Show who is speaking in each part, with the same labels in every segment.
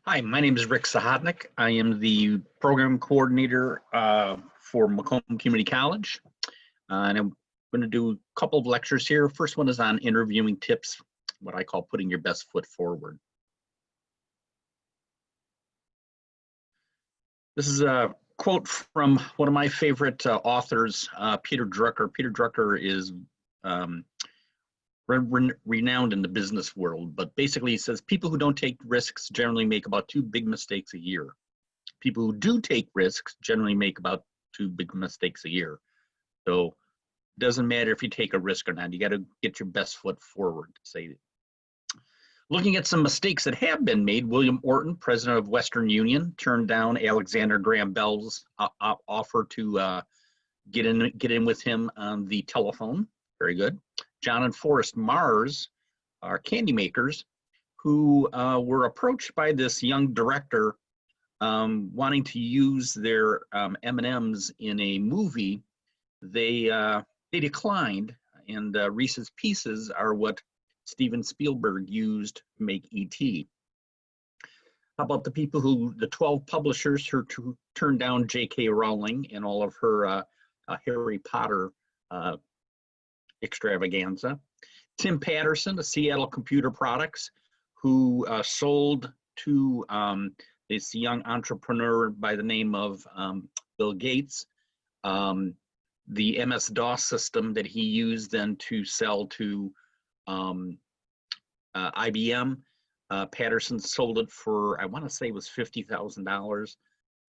Speaker 1: Hi, my name is Rick Sahodnik. I am the program coordinator for Macomb Community College. And I'm going to do a couple of lectures here. First one is on interviewing tips, what I call putting your best foot forward. This is a quote from one of my favorite authors, Peter Drucker. Peter Drucker is renowned in the business world, but basically he says people who don't take risks generally make about 2 big mistakes a year. People who do take risks generally make about 2 big mistakes a year. So it doesn't matter if you take a risk or not, you got to get your best foot forward. Looking at some mistakes that have been made, William Orton, president of Western Union, turned down Alexander Graham Bell's offer to get in with him on the telephone. Very good. John and Forrest Mars are candy makers who were approached by this young director wanting to use their M&Ms in a movie. They declined, and Reese's Pieces are what Steven Spielberg used to make E.T. How about the 12 publishers who turned down J.K. Rowling and all of her Harry Potter extravaganza? Tim Patterson of Seattle Computer Products, who sold to this young entrepreneur by the name of Bill Gates the MS-DOS system that he used then to sell to IBM. Patterson sold it for, I want to say it was $50,000.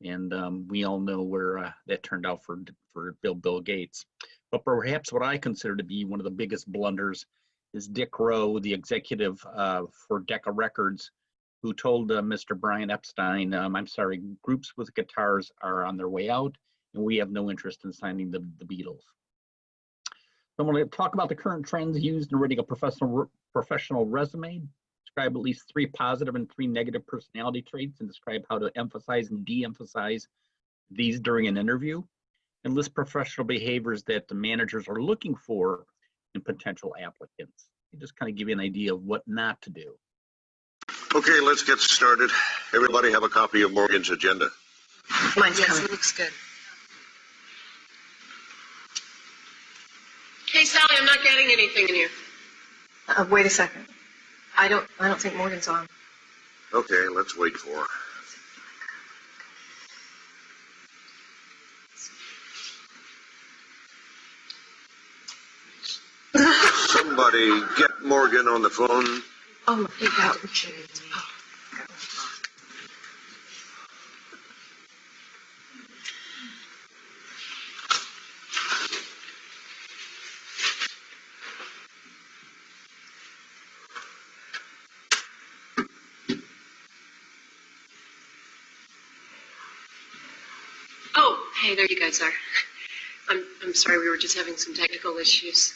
Speaker 1: And we all know where that turned out for Bill Gates. But perhaps what I consider to be one of the biggest blunders is Dick Rowe, the executive for Decca Records, who told Mr. Brian Epstein, I'm sorry, groups with guitars are on their way out, and we have no interest in signing the Beatles. So I'm going to talk about the current trends used in writing a professional resume, describe at least 3 positive and 3 negative personality traits, and describe how to emphasize and de-emphasize these during an interview, and list professional behaviors that the managers are looking for in potential applicants. And just kind of give you an idea of what not to do.
Speaker 2: Okay, let's get started. Everybody have a copy of Morgan's agenda?
Speaker 3: Mine's coming. It looks good.
Speaker 4: Hey, Sally, I'm not getting anything in here.
Speaker 3: Wait a second. I don't think Morgan's on.
Speaker 2: Okay, let's wait for her. Somebody get Morgan on the phone.
Speaker 3: Oh, you got it.
Speaker 4: Oh, hey, there you guys are. I'm sorry, we were just having some technical issues.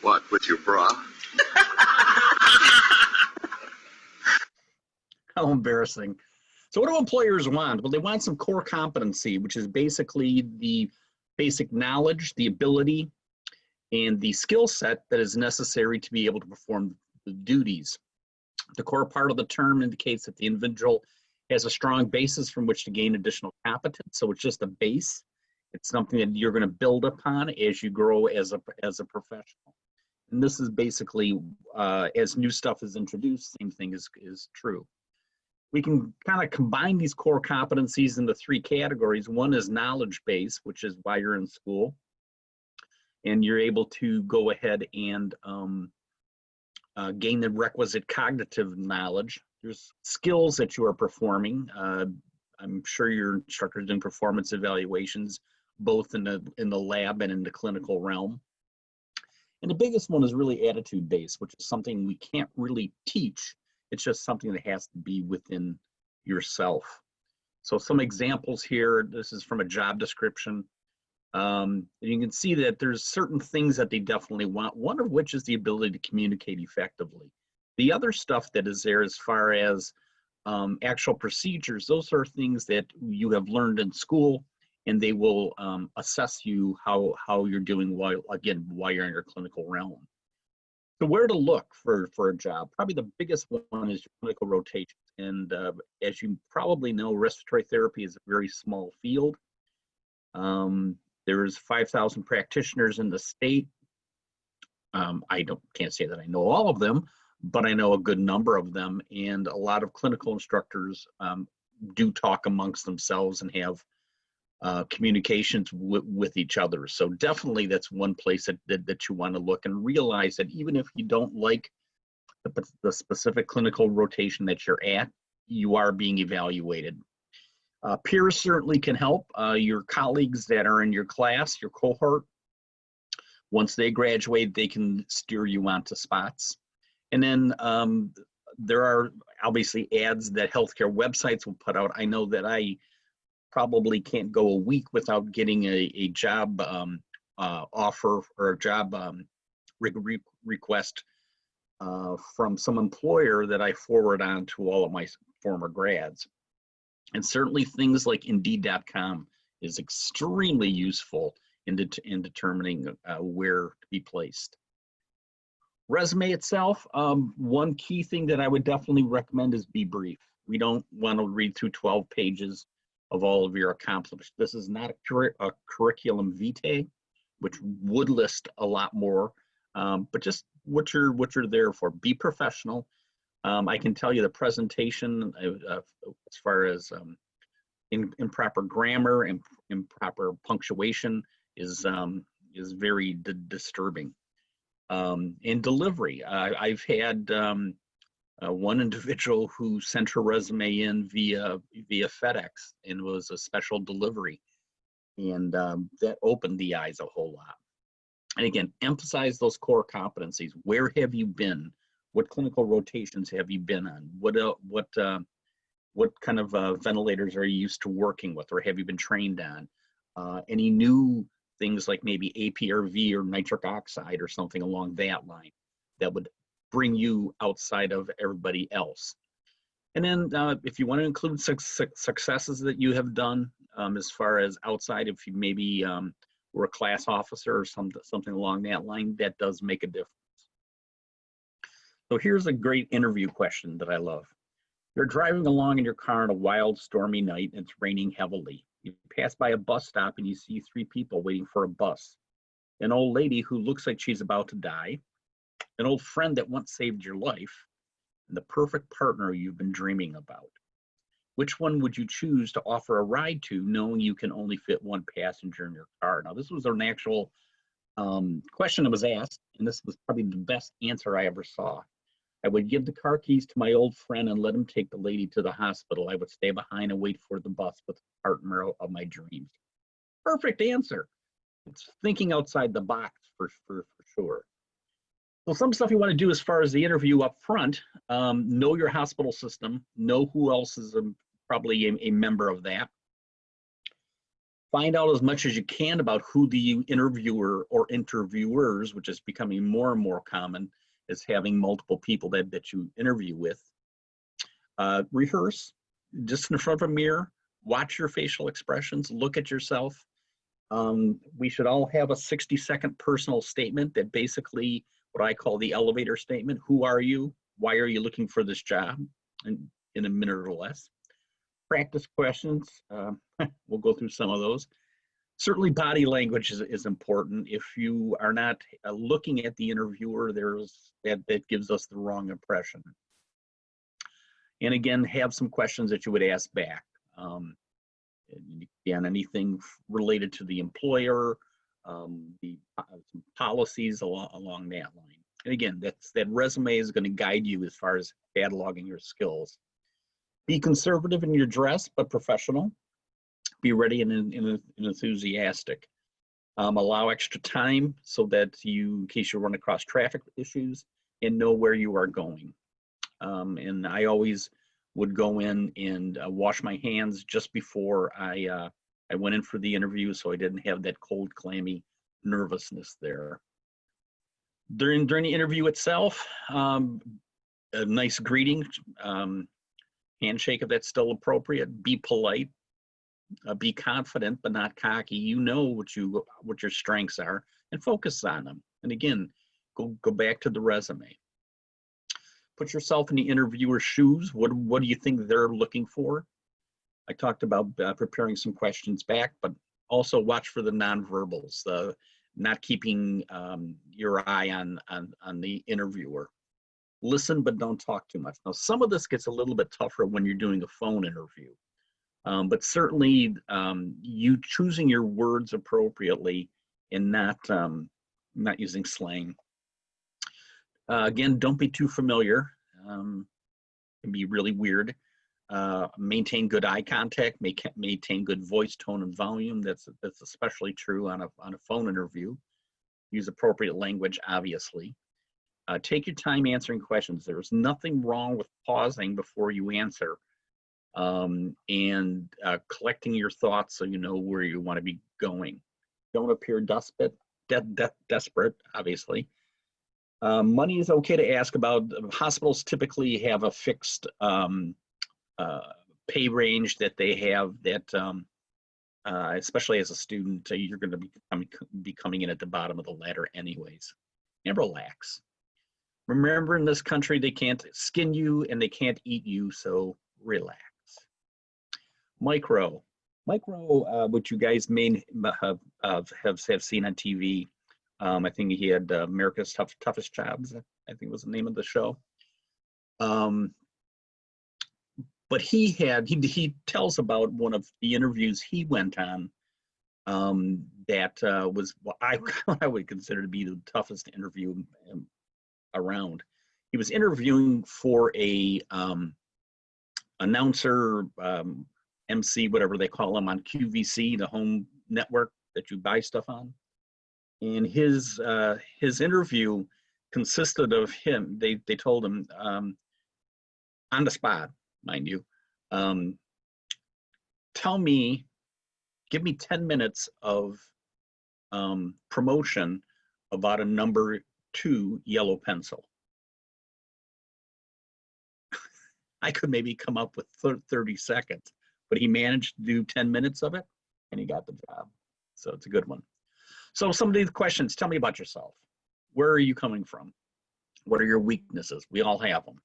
Speaker 2: What, with your bra?
Speaker 1: How embarrassing. So what do employers want? Well, they want some core competency, which is basically the basic knowledge, the ability, and the skill set that is necessary to be able to perform the duties. The core part of the term indicates that the individual has a strong basis from which to gain additional competence. So it's just a base. It's something that you're going to build upon as you grow as a professional. And this is basically, as new stuff is introduced, same thing is true. We can kind of combine these core competencies into 3 categories. One is knowledge base, which is why you're in school. And you're able to go ahead and gain the requisite cognitive knowledge. There's skills that you are performing. I'm sure your instructors doing performance evaluations, both in the lab and in the clinical realm. And the biggest one is really attitude based, which is something we can't really teach. It's just something that has to be within yourself. So some examples here, this is from a job description. And you can see that there's certain things that they definitely want, one of which is the ability to communicate effectively. The other stuff that is there as far as actual procedures, those are things that you have learned in school, and they will assess you how you're doing while you're in your clinical realm. So where to look for a job? Probably the biggest one is your clinical rotation. And as you probably know, respiratory therapy is a very small field. There's 5,000 practitioners in the state. Can't say that I know all of them, but I know a good number of them. And a lot of clinical instructors do talk amongst themselves and have communications with each other. So definitely that's one place that you want to look and realize that even if you don't like the specific clinical rotation that you're at, you are being evaluated. Peers certainly can help. Your colleagues that are in your class, your cohort, once they graduate, they can steer you onto spots. And then there are obviously ads that healthcare websites will put out. I know that I probably can't go a week without getting a job offer or a job request from some employer that I forward on to all of my former grads. And certainly things like Indeed.com is extremely useful in determining where to be placed. Resume itself, one key thing that I would definitely recommend is be brief. We don't want to read through 12 pages of all of your accomplishments. This is not a curriculum vitae, which would list a lot more, but just what you're there for. Be professional. I can tell you the presentation as far as improper grammar and improper punctuation is very disturbing. And delivery. I've had one individual who sent her resume in via FedEx and was a special delivery, and that opened the eyes a whole lot. And again, emphasize those core competencies. Where have you been? What clinical rotations have you been on? What kind of ventilators are you used to working with, or have you been trained on? Any new things like maybe APRV or nitric oxide or something along that line that would bring you outside of everybody else. And then if you want to include successes that you have done as far as outside, if you maybe were a class officer or something along that line, that does make a difference. So here's a great interview question that I love. You're driving along in your car on a wild, stormy night, and it's raining heavily. You pass by a bus stop and you see 3 people waiting for a bus. An old lady who looks like she's about to die, an old friend that once saved your life, and the perfect partner you've been dreaming about. Which one would you choose to offer a ride to, knowing you can only fit 1 passenger in your car? Now, this was an actual question that was asked, and this was probably the best answer I ever saw. I would give the car keys to my old friend and let him take the lady to the hospital. I would stay behind and wait for the bus with the partner of my dreams. Perfect answer. It's thinking outside the box for sure. So some stuff you want to do as far as the interview up front, know your hospital system, know who else is probably a member of that. Find out as much as you can about who the interviewer or interviewers, which is becoming more and more common, is having multiple people that you interview with. Rehearse just in front of a mirror, watch your facial expressions, look at yourself. We should all have a 60-second personal statement that basically what I call the elevator statement. Who are you? Why are you looking for this job? And in a minute or less. Practice questions. We'll go through some of those. Certainly body language is important. If you are not looking at the interviewer, that gives us the wrong impression. And again, have some questions that you would ask back. Again, anything related to the employer, the policies along that line. And again, that resume is going to guide you as far as cataloging your skills. Be conservative in your dress, but professional. Be ready and enthusiastic. Allow extra time so that in case you run across traffic issues, and know where you are going. And I always would go in and wash my hands just before I went in for the interview, so I didn't have that cold, clammy nervousness there. During the interview itself, a nice greeting, handshake if that's still appropriate. Be polite. Be confident but not cocky. You know what your strengths are, and focus on them. And again, go back to the resume. Put yourself in the interviewer's shoes. What do you think they're looking for? I talked about preparing some questions back, but also watch for the nonverbals, not keeping your eye on the interviewer. Listen, but don't talk too much. Now, some of this gets a little bit tougher when you're doing a phone interview, but certainly you choosing your words appropriately and not using slang. Again, don't be too familiar. It can be really weird. Maintain good eye contact. Maintain good voice tone and volume. That's especially true on a phone interview. Use appropriate language, obviously. Take your time answering questions. There's nothing wrong with pausing before you answer and collecting your thoughts so you know where you want to be going. Don't appear desperate, obviously. Money is okay to ask about. Hospitals typically have a fixed pay range that they have that, especially as a student, you're going to be coming in at the bottom of the ladder anyways. And relax. Remember, in this country, they can't skin you and they can't eat you, so relax. Micro, which you guys may have seen on TV. I think he had America's Toughest Jobs, I think was the name of the show. But he tells about one of the interviews he went on that was what I would consider to be the toughest interview around. He was interviewing for a announcer, MC, whatever they call him, on QVC, the home network that you buy stuff on. And his interview consisted of him. They told him on the spot, mind you, give me 10 minutes of promotion about a number 2 yellow pencil. I could maybe come up with 30 seconds, but he managed to do 10 minutes of it and he got the job. So it's a good one. So some of these questions, tell me about yourself. Where are you coming from? What are your weaknesses? We all have them.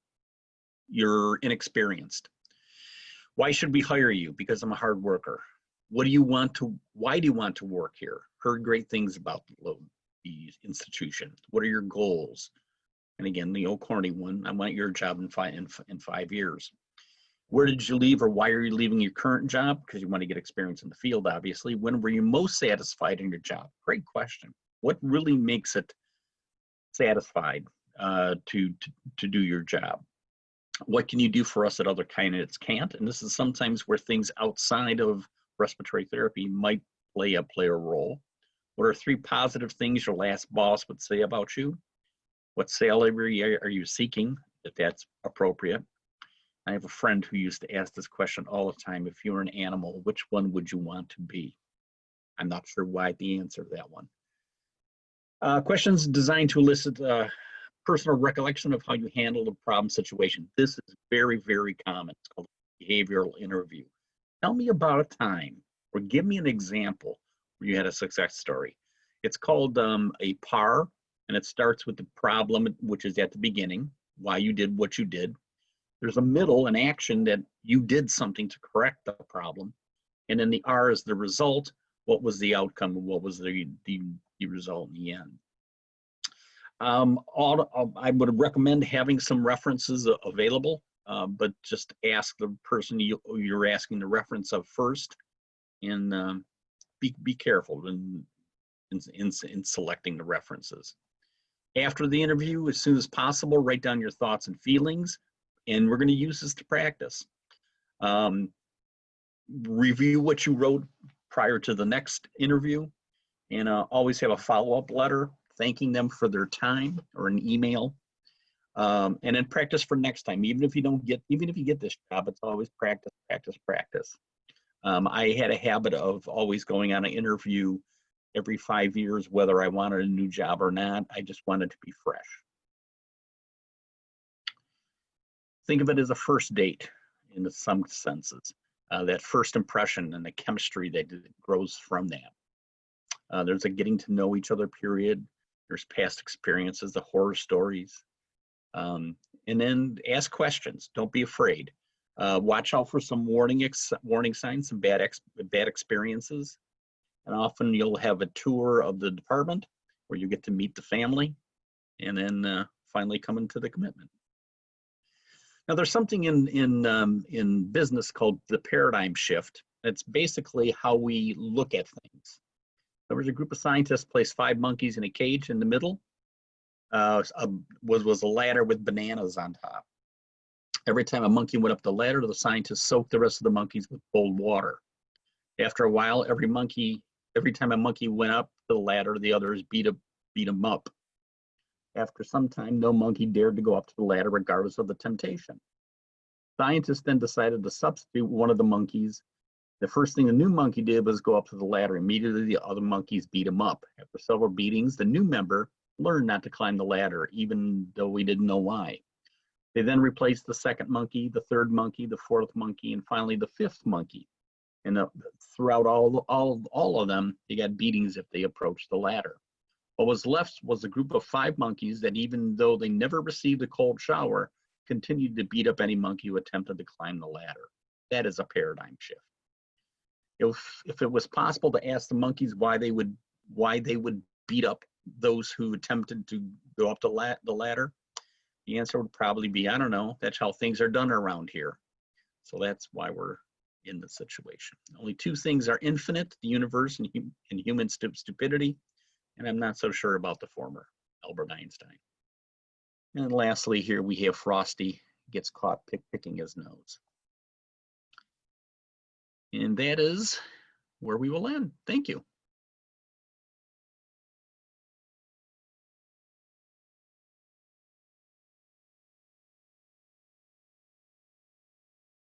Speaker 1: You're inexperienced. Why should we hire you? Because I'm a hard worker. Why do you want to work here? Heard great things about the institution. What are your goals? And again, the old corny one, I want your job in 5 years. Where did you leave, or why are you leaving your current job? Because you want to get experience in the field, obviously. When were you most satisfied in your job? Great question. What really makes it satisfied to do your job? What can you do for us that other candidates can't? And this is sometimes where things outside of respiratory therapy might play a role. What are 3 positive things your last boss would say about you? What salary are you seeking, if that's appropriate? I have a friend who used to ask this question all the time. If you were an animal, which one would you want to be? I'm not sure why the answer to that one. Questions designed to elicit personal recollection of how you handled a problem situation. This is very, very common. It's called a behavioral interview. Tell me about a time, or give me an example where you had a success story. It's called a PAR, and it starts with the problem, which is at the beginning, why you did what you did. There's a middle, an action that you did something to correct the problem. And then the R is the result. What was the outcome? What was the result in the end? I would recommend having some references available, but just ask the person you're asking the reference of first, and be careful in selecting the references. After the interview, as soon as possible, write down your thoughts and feelings, and we're going to use this to practice. Review what you wrote prior to the next interview, and always have a follow-up letter thanking them for their time, or an email, and then practice for next time. Even if you get this job, it's always practice, practice, practice. I had a habit of always going on an interview every 5 years, whether I wanted a new job or not. I just wanted to be fresh. Think of it as a first date in some senses. That first impression and the chemistry that grows from that. There's a getting to know each other period. There's past experiences, the horror stories. And then ask questions. Don't be afraid. Watch out for some warning signs, some bad experiences. And often you'll have a tour of the department where you get to meet the family and then finally come into the commitment. Now there's something in business called the paradigm shift. It's basically how we look at things. There was a group of scientists placed 5 monkeys in a cage. In the middle was a ladder with bananas on top. Every time a monkey went up the ladder, the scientists soaked the rest of the monkeys with cold water. After a while, every time a monkey went up the ladder, the others beat him up. After some time, no monkey dared to go up to the ladder regardless of the temptation. Scientists then decided to substitute one of the monkeys. The first thing the new monkey did was go up to the ladder. Immediately, the other monkeys beat him up. After several beatings, the new member learned not to climb the ladder, even though we didn't know why. They then replaced the second monkey, the third monkey, the fourth monkey, and finally the fifth monkey. And throughout all of them, they got beatings if they approached the ladder. What was left was a group of 5 monkeys that, even though they never received a cold shower, continued to beat up any monkey who attempted to climb the ladder. That is a paradigm shift. If it was possible to ask the monkeys why they would beat up those who attempted to go up the ladder, the answer would probably be, I don't know, that's how things are done around here. So that's why we're in this situation. Only 2 things are infinite, the universe and human stupidity, and I'm not so sure about the former, Albert Einstein. And lastly, here we have Frosty gets caught picking his nose. And that is where we will end. Thank you.